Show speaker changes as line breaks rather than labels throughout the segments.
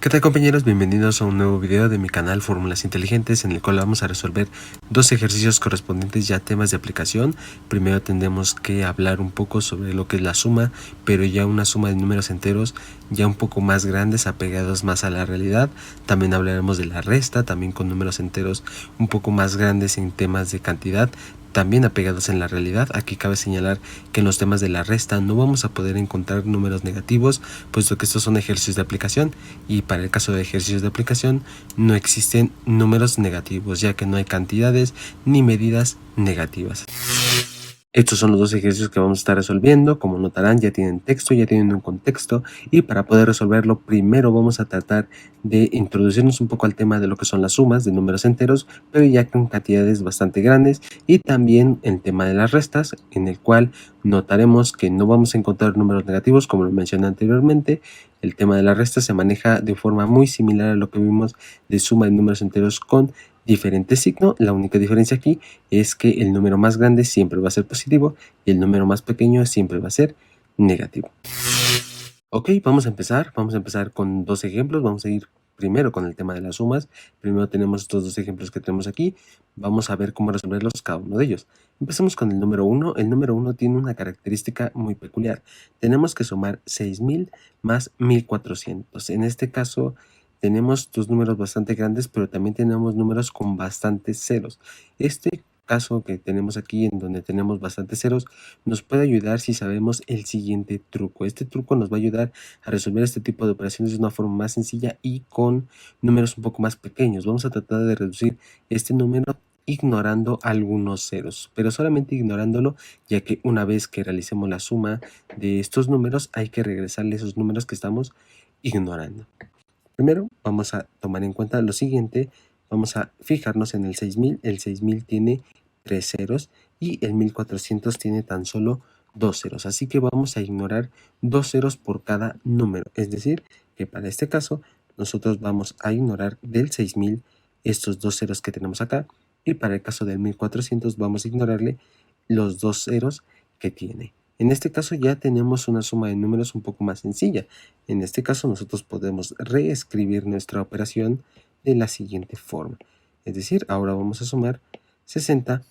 ¿Qué tal, compañeros? Bienvenidos a un nuevo video de mi canal Fórmulas Inteligentes, en el cual vamos a resolver dos ejercicios correspondientes ya a temas de aplicación. Primero tendremos que hablar un poco sobre lo que es la suma, pero ya una suma de números enteros ya un poco más grandes, apegados más a la realidad. También hablaremos de la resta, también con números enteros un poco más grandes en temas de cantidad, también apegados en la realidad. Aquí cabe señalar que en los temas de la resta no vamos a poder encontrar números negativos, puesto que estos son ejercicios de aplicación, y para el caso de ejercicios de aplicación no existen números negativos, ya que no hay cantidades ni medidas negativas. Estos son los dos ejercicios que vamos a estar resolviendo. Como notarán, ya tienen texto, ya tienen un contexto, y para poder resolverlo primero vamos a tratar de introducirnos un poco al tema de lo que son las sumas de números enteros, pero ya con cantidades bastante grandes, y también el tema de las restas, en el cual notaremos que no vamos a encontrar números negativos como lo mencioné anteriormente. El tema de la resta se maneja de forma muy similar a lo que vimos de suma de números enteros con diferente signo. La única diferencia aquí es que el número más grande siempre va a ser positivo y el número más pequeño siempre va a ser negativo. Ok, vamos a empezar con dos ejemplos. Vamos a ir primero con el tema de las sumas. Primero tenemos estos dos ejemplos que tenemos aquí. Vamos a ver cómo resolverlos cada uno de ellos. Empecemos con el número 1. El número 1 tiene una característica muy peculiar. Tenemos que sumar 6000 más 1400. En este caso tenemos dos números bastante grandes, pero también tenemos números con bastantes ceros. Este caso que tenemos aquí, en donde tenemos bastantes ceros, nos puede ayudar si sabemos el siguiente truco. Este truco nos va a ayudar a resolver este tipo de operaciones de una forma más sencilla y con números un poco más pequeños. Vamos a tratar de reducir este número ignorando algunos ceros, pero solamente ignorándolo, ya que una vez que realicemos la suma de estos números hay que regresarle esos números que estamos ignorando. Primero vamos a tomar en cuenta lo siguiente. Vamos a fijarnos en el 6000. El 6000 tiene 3 ceros y el 1400 tiene tan solo 2 ceros. Así que vamos a ignorar 2 ceros por cada número. Es decir, que para este caso nosotros vamos a ignorar del 6000 estos 2 ceros que tenemos acá, y para el caso del 1400 vamos a ignorarle los 2 ceros que tiene. En este caso ya tenemos una suma de números un poco más sencilla. En este caso nosotros podemos reescribir nuestra operación de la siguiente forma. Es decir, ahora vamos a sumar 60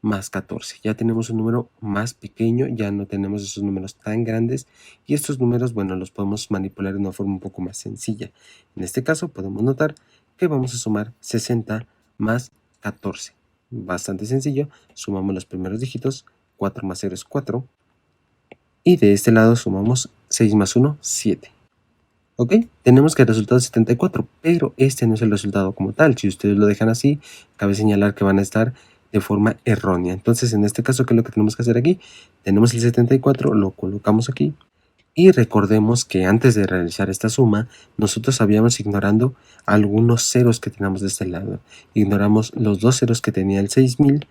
más 14. Ya tenemos un número más pequeño, ya no tenemos esos números tan grandes, y estos números, bueno, los podemos manipular de una forma un poco más sencilla. En este caso podemos notar que vamos a sumar 60 más 14. Bastante sencillo. Sumamos los primeros dígitos. 4 más 0 es 4. Y de este lado sumamos 6 más 1, 7. Ok, tenemos que el resultado es 74, pero este no es el resultado como tal. Si ustedes lo dejan así, cabe señalar que van a estar de forma errónea. Entonces, en este caso, ¿qué es lo que tenemos que hacer aquí? Tenemos el 74, lo colocamos aquí, y recordemos que antes de realizar esta suma, nosotros habíamos ignorando algunos ceros que teníamos de este lado. Ignoramos los dos ceros que tenía el 6000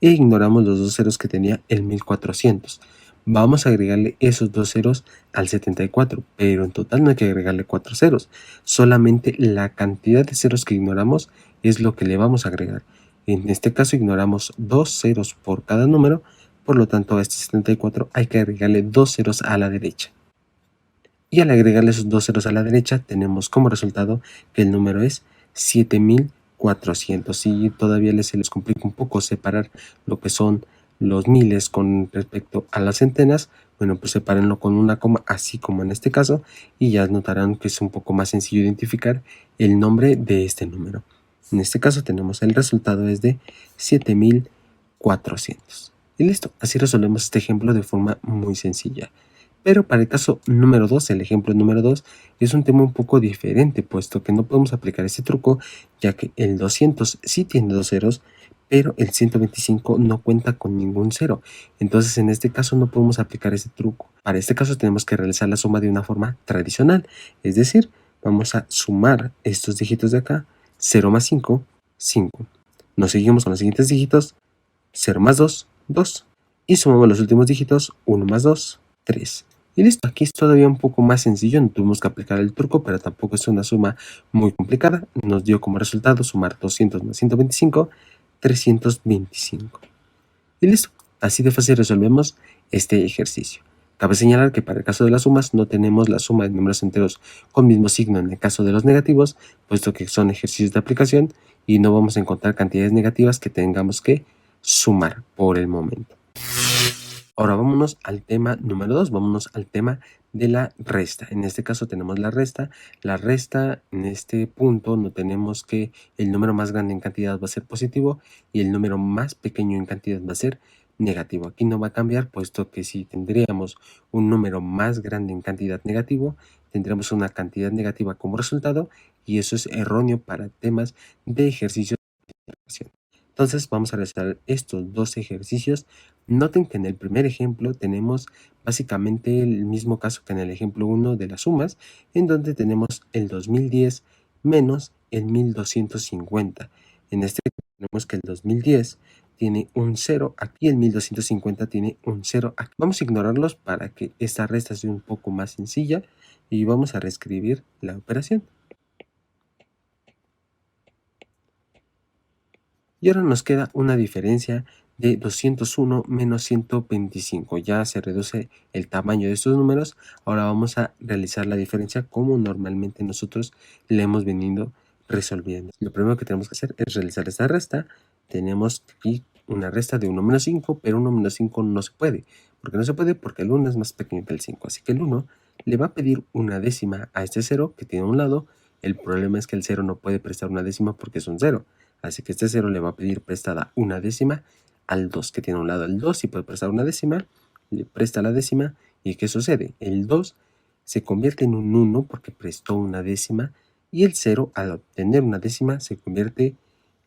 e ignoramos los dos ceros que tenía el 1400. Vamos a agregarle esos dos ceros al 74, pero en total no hay que agregarle 4 ceros. Solamente la cantidad de ceros que ignoramos es lo que le vamos a agregar. En este caso ignoramos 2 ceros por cada número, por lo tanto a este 74 hay que agregarle 2 ceros a la derecha. Y al agregarle esos 2 ceros a la derecha tenemos como resultado que el número es 7400. Y todavía se les complica un poco separar lo que son los miles con respecto a las centenas. Bueno, pues sepárenlo con una coma, así como en este caso, y ya notarán que es un poco más sencillo identificar el nombre de este número. En este caso tenemos el resultado es de 7400. Y listo, así resolvemos este ejemplo de forma muy sencilla. Pero para el caso número 2, el ejemplo número 2, es un tema un poco diferente, puesto que no podemos aplicar este truco, ya que el 200 sí tiene 2 ceros, pero el 125 no cuenta con ningún cero. Entonces, en este caso no podemos aplicar ese truco. Para este caso tenemos que realizar la suma de una forma tradicional, es decir, vamos a sumar estos dígitos de acá. 0 más 5, 5. Nos seguimos con los siguientes dígitos. 0 más 2, 2. Y sumamos los últimos dígitos. 1 más 2, 3. Y listo, aquí es todavía un poco más sencillo, no tuvimos que aplicar el truco, pero tampoco es una suma muy complicada. Nos dio como resultado sumar 200 más 125, 325. Y listo, así de fácil resolvemos este ejercicio. Cabe señalar que para el caso de las sumas no tenemos la suma de números enteros con mismo signo en el caso de los negativos, puesto que son ejercicios de aplicación y no vamos a encontrar cantidades negativas que tengamos que sumar por el momento. Ahora vámonos al tema número 2, vámonos al tema de la resta. En este caso tenemos la resta. La resta en este punto no tenemos que el número más grande en cantidad va a ser positivo y el número más pequeño en cantidad va a ser negativo. Aquí no va a cambiar, puesto que si tendríamos un número más grande en cantidad negativo, tendremos una cantidad negativa como resultado y eso es erróneo para temas de ejercicios de fracción. Entonces vamos a realizar estos dos ejercicios. Noten que en el primer ejemplo tenemos básicamente el mismo caso que en el ejemplo 1 de las sumas, en donde tenemos el 2010 menos el 1250. En este caso tenemos que el 2010 tiene un 0 aquí, el 1250 tiene un 0 aquí. Vamos a ignorarlos para que esta resta sea un poco más sencilla y vamos a reescribir la operación. Y ahora nos queda una diferencia de 201 menos 125. Ya se reduce el tamaño de estos números. Ahora vamos a realizar la diferencia como normalmente nosotros le hemos venido resolviendo. Lo primero que tenemos que hacer es realizar esta resta. Tenemos aquí una resta de 1 menos 5, pero 1 menos 5 no se puede. ¿Por qué no se puede? Porque el 1 es más pequeño que el 5. Así que el 1 le va a pedir una décima a este 0 que tiene a un lado. El problema es que el 0 no puede prestar una décima porque es un 0. Así que este 0 le va a pedir prestada una décima al 2 que tiene a un lado. El 2 si puede prestar una décima, le presta la décima. ¿Y qué sucede? El 2 se convierte en un 1 porque prestó una décima y el 0 al obtener una décima se convierte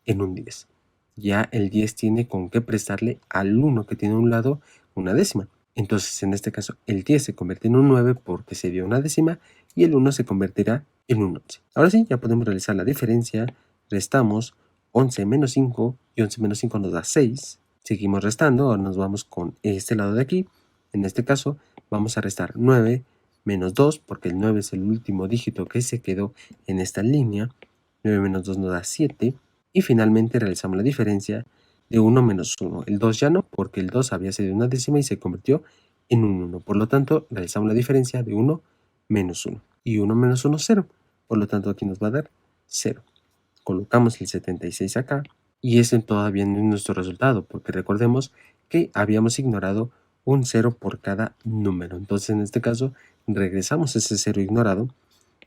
en un 10. Ya el 10 tiene con qué prestarle al 1 que tiene a un lado una décima. Entonces en este caso el 10 se convierte en un 9 porque se dio una décima y el 1 se convertirá en un 11. Ahora sí, ya podemos realizar la diferencia. Restamos 11 menos 5 y 11 menos 5 nos da 6. Seguimos restando, ahora nos vamos con este lado de aquí. En este caso vamos a restar 9 menos 2 porque el 9 es el último dígito que se quedó en esta línea. 9 menos 2 nos da 7 y finalmente realizamos la diferencia de 1 menos 1. El 2 ya no porque el 2 había sido una décima y se convirtió en un 1. Por lo tanto realizamos la diferencia de 1 menos 1 y 1 menos 1 0. Por lo tanto aquí nos va a dar 0. Colocamos el 76 acá y ese todavía no es nuestro resultado porque recordemos que habíamos ignorado un 0 por cada número. Entonces en este caso regresamos ese 0 ignorado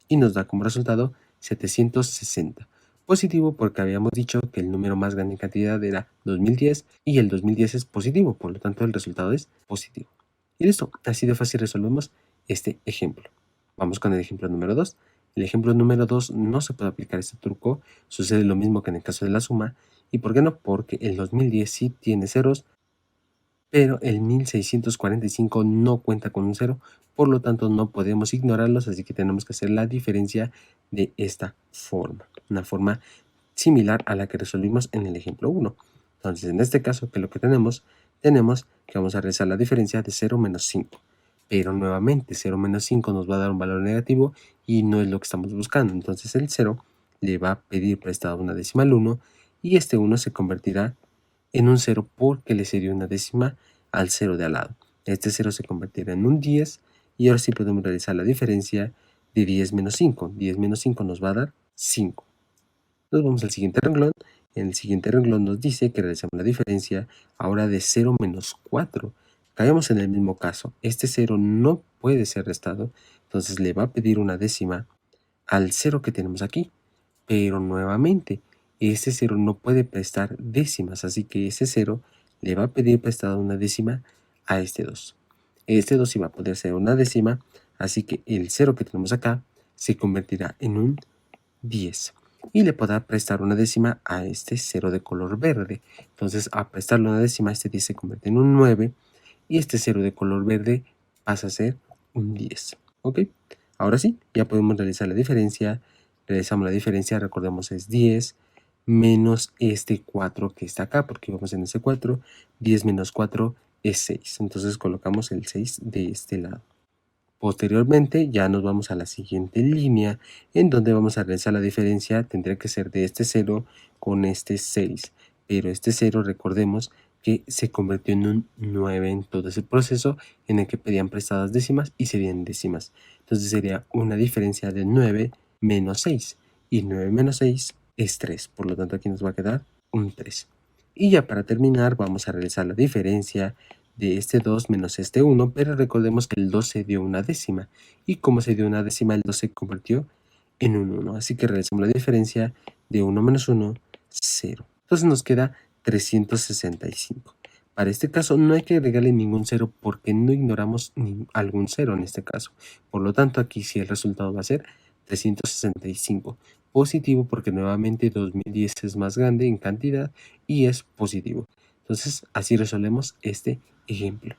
y nos da como resultado 760. Positivo porque habíamos dicho que el número más grande en cantidad era 2010 y el 2010 es positivo, por lo tanto el resultado es positivo. Y listo, así de fácil resolvemos este ejemplo. Vamos con el ejemplo número 2. El ejemplo número 2 no se puede aplicar este truco, sucede lo mismo que en el caso de la suma. ¿Y por qué no? Porque el 2010 sí tiene ceros, pero el 1645 no cuenta con un 0, por lo tanto no podemos ignorarlos, así que tenemos que hacer la diferencia de esta forma, una forma similar a la que resolvimos en el ejemplo 1. Entonces en este caso, que lo que tenemos que vamos a realizar la diferencia de 0 menos 5. Pero nuevamente 0 menos 5 nos va a dar un valor negativo y no es lo que estamos buscando. Entonces el 0 le va a pedir prestado una décima al 1 y este 1 se convertirá en un 0 porque le cedió una décima al 0 de al lado. Este 0 se convertirá en un 10 y ahora sí podemos realizar la diferencia de 10 menos 5. 10 menos 5 nos va a dar 5. Nos vamos al siguiente renglón. En el siguiente renglón nos dice que realizamos la diferencia ahora de 0 menos 4. Caemos en el mismo caso. Este 0 no puede ser restado, entonces le va a pedir una décima al 0 que tenemos aquí. Pero nuevamente, este 0 no puede prestar décimas, así que ese 0 le va a pedir prestada una décima a este 2. Este 2 sí va a poder ser una décima, así que el 0 que tenemos acá se convertirá en un 10 y le podrá prestar una décima a este 0 de color verde. Entonces, a prestarle una décima, este 10 se convierte en un 9 y este 0 de color verde pasa a ser un 10. ¿Ok? Ahora sí, ya podemos realizar la diferencia. Realizamos la diferencia, recordemos es 10 menos este 4 que está acá, porque vamos en ese 4. 10 menos 4 es 6. Entonces colocamos el 6 de este lado. Posteriormente ya nos vamos a la siguiente línea en donde vamos a realizar la diferencia. Tendría que ser de este 0 con este 6, pero este 0 recordemos que se convirtió en un 9 en todo ese proceso en el que pedían prestadas décimas y serían décimas. Entonces sería una diferencia de 9 menos 6. Y 9 menos 6 es 3. Por lo tanto, aquí nos va a quedar un 3. Y ya para terminar, vamos a realizar la diferencia de este 2 menos este 1, pero recordemos que el 2 se dio una décima. Y como se dio una décima, el 2 se convirtió en un 1. Así que realizamos la diferencia de 1 menos 1, 0. Entonces nos queda 365. Para este caso no hay que agregarle ningún 0 porque no ignoramos algún 0 en este caso. Por lo tanto, aquí sí el resultado va a ser 365. Positivo porque nuevamente 2010 es más grande en cantidad y es positivo. Entonces así resolvemos este ejemplo.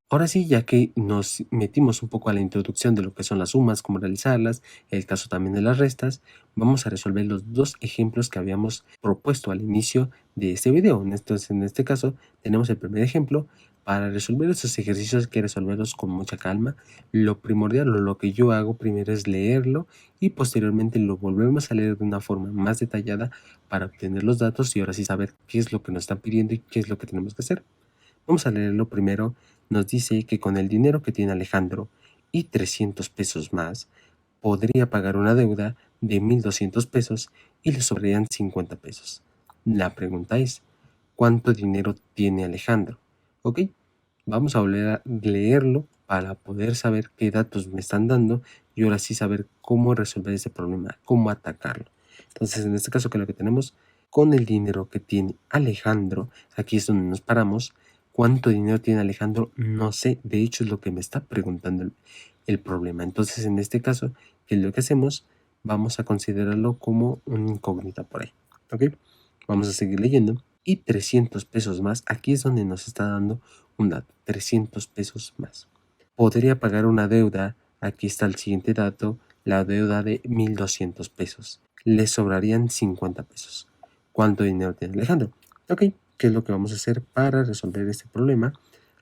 Ahora sí, ya que nos metimos un poco a la introducción de lo que son las sumas, cómo realizarlas, el caso también de las restas, vamos a resolver los dos ejemplos que habíamos propuesto al inicio de este video. Entonces, en este caso, tenemos el primer ejemplo. Para resolver estos ejercicios hay que resolverlos con mucha calma. Lo primordial o lo que yo hago primero es leerlo y posteriormente lo volvemos a leer de una forma más detallada para obtener los datos y ahora sí saber qué es lo que nos están pidiendo y qué es lo que tenemos que hacer. Vamos a leerlo primero. Nos dice que con el dinero que tiene Alejandro y 300 pesos más, podría pagar una deuda de 1,200 pesos y le sobrarían 50 pesos. La pregunta es, ¿cuánto dinero tiene Alejandro? ¿Ok? Vamos a volver a leerlo para poder saber qué datos me están dando y ahora sí saber cómo resolver ese problema, cómo atacarlo. Entonces, en este caso, que lo que tenemos con el dinero que tiene Alejandro, aquí es donde nos paramos. ¿Cuánto dinero tiene Alejandro? No sé, de hecho es lo que me está preguntando el problema. Entonces, en este caso, ¿qué es lo que hacemos? Vamos a considerarlo como una incógnita por ahí. ¿Ok? Vamos a seguir leyendo. Y 300 pesos más, aquí es donde nos está dando un dato, 300 pesos más. Podría pagar una deuda, aquí está el siguiente dato, la deuda de 1,200 pesos. Le sobrarían 50 pesos. ¿Cuánto dinero tiene Alejandro? Ok, ¿qué es lo que vamos a hacer para resolver este problema?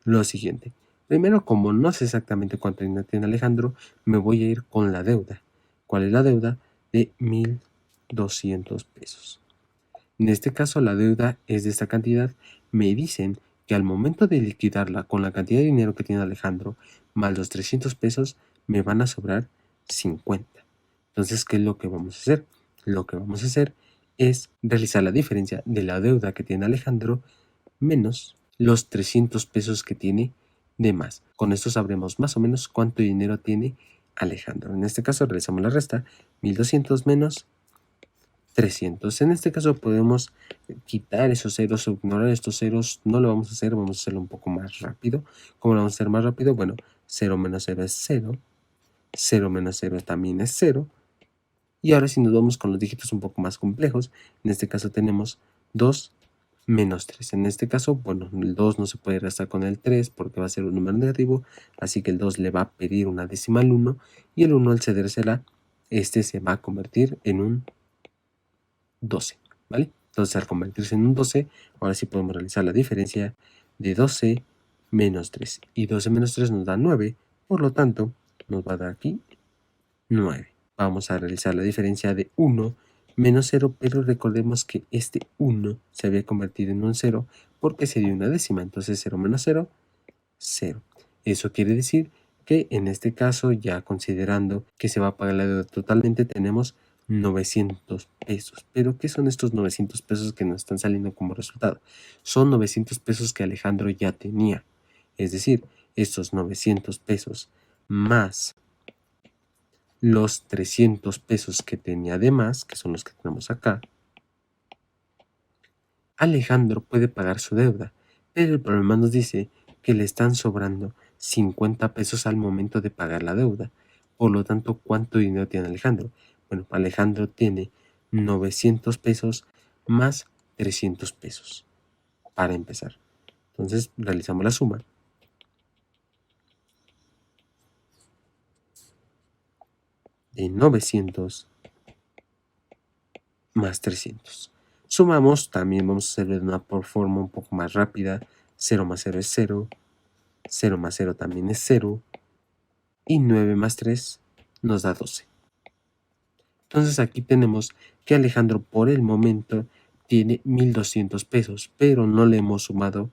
Lo siguiente. Primero, como no sé exactamente cuánto dinero tiene Alejandro, me voy a ir con la deuda. ¿Cuál es la deuda? De 1,200 pesos. En este caso, la deuda es de esta cantidad. Me dicen que al momento de liquidarla con la cantidad de dinero que tiene Alejandro, más los 300 pesos, me van a sobrar 50. Entonces, ¿qué es lo que vamos a hacer? Lo que vamos a hacer es realizar la diferencia de la deuda que tiene Alejandro menos los 300 pesos que tiene de más. Con esto sabremos más o menos cuánto dinero tiene Alejandro. En este caso, realizamos la resta. 1,200 menos 300. En este caso podemos quitar esos ceros o ignorar estos ceros. No lo vamos a hacer, vamos a hacerlo un poco más rápido. ¿Cómo lo vamos a hacer más rápido? Bueno, 0 menos 0 es 0. 0 menos 0 también es 0. Y ahora si nos vamos con los dígitos un poco más complejos, en este caso tenemos 2 menos 3. En este caso, bueno, el 2 no se puede restar con el 3 porque va a ser un número negativo, así que el 2 le va a pedir una décima al 1 y el 1 al cedérsela, este se va a convertir en un 12, ¿vale? Entonces al convertirse en un 12, ahora sí podemos realizar la diferencia de 12 menos 3. Y 12 menos 3 nos da 9, por lo tanto nos va a dar aquí 9. Vamos a realizar la diferencia de 1 menos 0, pero recordemos que este 1 se había convertido en un 0 porque se dio una décima, entonces 0 menos 0, 0. Eso quiere decir que en este caso, ya considerando que se va a pagar la deuda totalmente, tenemos 900 pesos. ¿Pero qué son estos 900 pesos que nos están saliendo como resultado? Son 900 pesos que Alejandro ya tenía. Es decir, estos 900 pesos más los 300 pesos que tenía de más, que son los que tenemos acá, Alejandro puede pagar su deuda, pero el problema nos dice que le están sobrando 50 pesos al momento de pagar la deuda. Por lo tanto, ¿cuánto dinero tiene Alejandro? Bueno, Alejandro tiene 900 pesos más 300 pesos para empezar. Entonces, realizamos la suma. De 900 más 300. Sumamos, también vamos a hacerlo de una forma un poco más rápida. 0 más 0 es 0. 0 más 0 también es 0. Y 9 más 3 nos da 12. Entonces aquí tenemos que Alejandro por el momento tiene 1.200 pesos, pero no le hemos sumado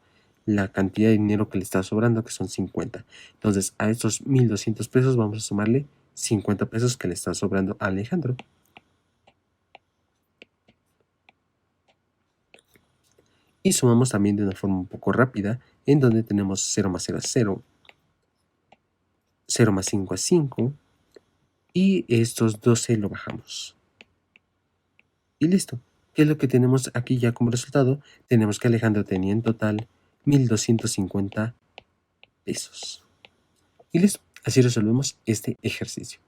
la cantidad de dinero que le está sobrando, que son 50. Entonces, a estos 1.200 pesos vamos a sumarle 50 pesos que le está sobrando a Alejandro. Y sumamos también de una forma un poco rápida, en donde tenemos 0 más 0 es 0, 0 más 5 es 5, y estos 12 lo bajamos. Y listo. ¿Qué es lo que tenemos aquí ya como resultado? Tenemos que Alejandro tenía en total 1.250 pesos. Y listo. Así resolvemos este ejercicio.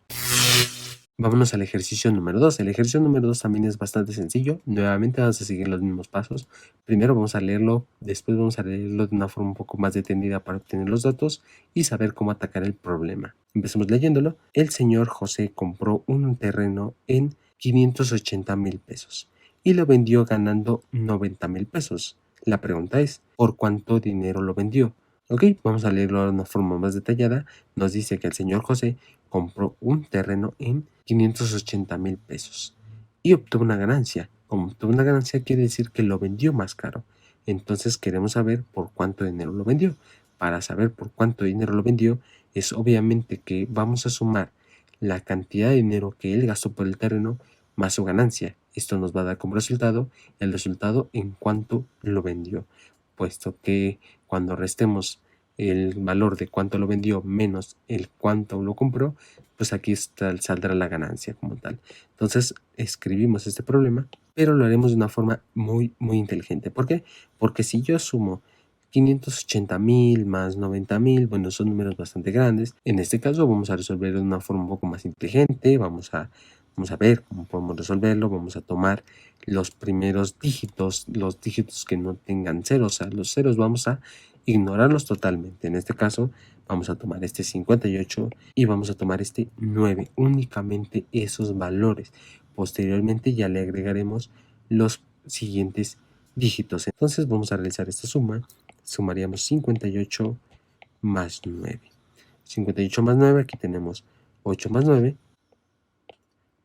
Vámonos al ejercicio número 2. El ejercicio número 2 también es bastante sencillo. Nuevamente vamos a seguir los mismos pasos. Primero vamos a leerlo, después vamos a leerlo de una forma un poco más detenida para obtener los datos y saber cómo atacar el problema. Empecemos leyéndolo. El señor José compró un terreno en 580,000 pesos y lo vendió ganando 90,000 pesos. La pregunta es, ¿por cuánto dinero lo vendió? Ok, vamos a leerlo de una forma más detallada. Nos dice que el señor José compró un terreno en 580,000 pesos y obtuvo una ganancia. Como obtuvo una ganancia quiere decir que lo vendió más caro. Entonces queremos saber por cuánto dinero lo vendió. Para saber por cuánto dinero lo vendió es obviamente que vamos a sumar la cantidad de dinero que él gastó por el terreno más su ganancia. Esto nos va a dar como resultado el resultado en cuánto lo vendió, puesto que cuando restemos el valor de cuánto lo vendió menos el cuánto lo compró, pues aquí saldrá la ganancia como tal. Entonces escribimos este problema, pero lo haremos de una forma muy inteligente. ¿Por qué? Porque si yo sumo 580,000 más 90,000, bueno, son números bastante grandes. En este caso vamos a resolver de una forma un poco más inteligente. Vamos a ver cómo podemos resolverlo. Vamos a tomar los primeros dígitos, los dígitos que no tengan ceros, o sea, los ceros vamos a ignorarlos totalmente. En este caso vamos a tomar este 58 y vamos a tomar este 9, únicamente esos valores. Posteriormente ya le agregaremos los siguientes dígitos. Entonces vamos a realizar esta suma. Sumaríamos 58 más 9. 58 más 9, aquí tenemos 8 más 9,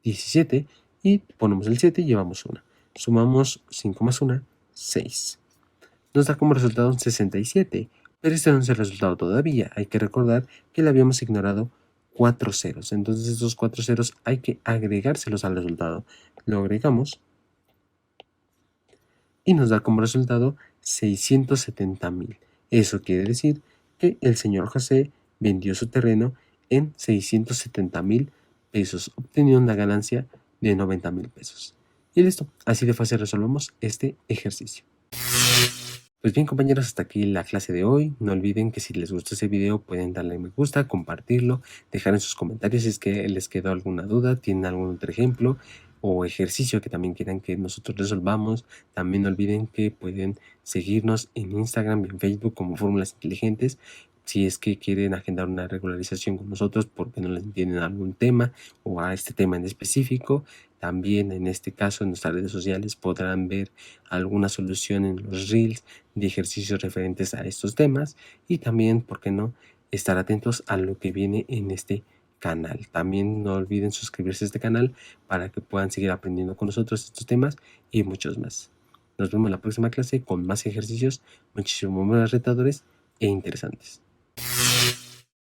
17, y ponemos el 7 y llevamos 1. Sumamos 5 más 1, 6. Nos da como resultado un 67, pero este no es el resultado todavía. Hay que recordar que le habíamos ignorado 4 ceros. Entonces estos 4 ceros hay que agregárselos al resultado. Lo agregamos y nos da como resultado 670,000. Eso quiere decir que el señor José vendió su terreno en 670,000 pesos, obteniendo una ganancia de 90,000 pesos. Y listo, así de fácil resolvemos este ejercicio. Pues bien, compañeros, hasta aquí la clase de hoy. No olviden que si les gustó ese video pueden darle me gusta, compartirlo, dejar en sus comentarios si es que les quedó alguna duda, tienen algún otro ejemplo o ejercicio que también quieran que nosotros resolvamos. También no olviden que pueden seguirnos en Instagram y en Facebook como Fórmulas Inteligentes. Si es que quieren agendar una regularización con nosotros porque no les entienden algún tema o a este tema en específico, también en este caso en nuestras redes sociales podrán ver alguna solución en los reels de ejercicios referentes a estos temas y también, ¿por qué no?, estar atentos a lo que viene en este canal. También no olviden suscribirse a este canal para que puedan seguir aprendiendo con nosotros estos temas y muchos más. Nos vemos en la próxima clase con más ejercicios muchísimo más retadores e interesantes.